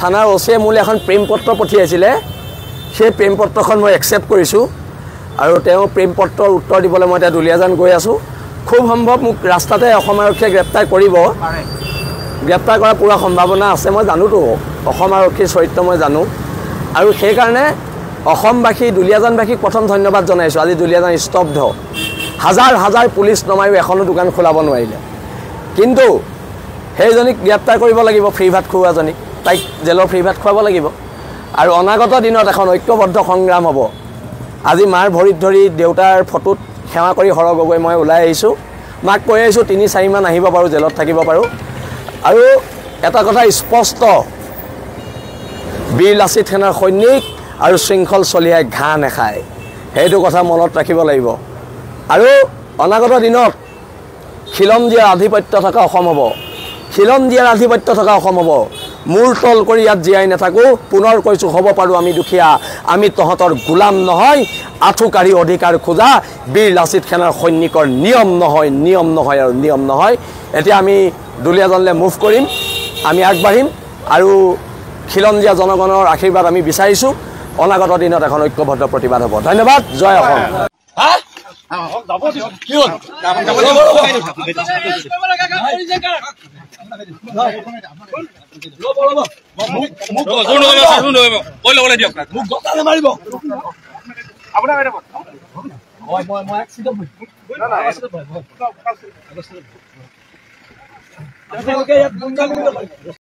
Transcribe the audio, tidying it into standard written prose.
থানাৰ ওচিয়ে মোলৈ এখন প্ৰেম পত্ৰ পঠিয়াইছিলে সেই প্ৰেম পত্ৰখন মই একচেপ্ট কৰিছোঁ আৰু তেওঁ প্ৰেম পত্ৰৰ উত্তৰ দিবলৈ মই এতিয়া দুলীয়াজান গৈ আছোঁ খুব সম্ভৱ মোক ৰাস্তাতে অসম আৰক্ষীয়ে গ্ৰেপ্তাৰ কৰিব গ্ৰেপ্তাৰ কৰাৰ পুৰা সম্ভাৱনা আছে মই জানোতো অসম আৰক্ষীৰ চৰিত্ৰ মই জানো আৰু সেইকাৰণে অসমবাসী দুলীয়াজানবাসীক প্ৰথম ধন্যবাদ জনাইছোঁ আজি দুলীয়াজান স্তব্ধ হাজাৰ হাজাৰ পুলিচ নমায়ো এখনো দোকান খোলাব নোৱাৰিলে কিন্তু সেইজনীক গ্ৰেপ্তাৰ কৰিব লাগিব ফ্ৰী ভাত খুওৱাজনীক তাইক জেলৰ ফ্ৰী ভাত খুৱাব লাগিব আৰু অনাগত দিনত এখন ঐক্যবদ্ধ সংগ্ৰাম হ'ব আজি মাৰ ভৰিত ধৰি দেউতাৰ ফটোত সেৱা কৰি হৰ গগৈ মই ওলাই আহিছোঁ মাক কৈ আহিছোঁ ৩-৪ মান আহিব পাৰোঁ জেলত থাকিব পাৰোঁ আৰু এটা কথা স্পষ্ট বীৰ লাচিত সেনাৰ সৈনিক আৰু শৃংখল চলিয়াই ঘাঁহ নেখায় সেইটো কথা মনত ৰাখিব লাগিব আৰু অনাগত দিনত খিলঞ্জীয়াৰ আধিপত্য থকা অসম হ'ব খিলঞ্জীয়াৰ আধিপত্য থকা অসম হ'ব মূৰ তল কৰি ইয়াত জীয়াই নাথাকোঁ পুনৰ কৈছোঁ হ'ব পাৰোঁ আমি দুখীয়া আমি তহঁতৰ গোলাম নহয় আঁঠুকাঢ়ি অধিকাৰ খোজা বীৰ লাচিত সেনাৰ সৈনিকৰ নিয়ম নহয় আৰু নিয়ম নহয় এতিয়া আমি দুলীয়াজানলৈ মুভ কৰিম আমি আগবাঢ়িম আৰু খিলঞ্জীয়া জনগণৰ আশীৰ্বাদ আমি বিচাৰিছোঁ অনাগত দিনত এখন ঐক্যবদ্ধ প্ৰতিবাদ হ'ব ধন্যবাদ জয় অসম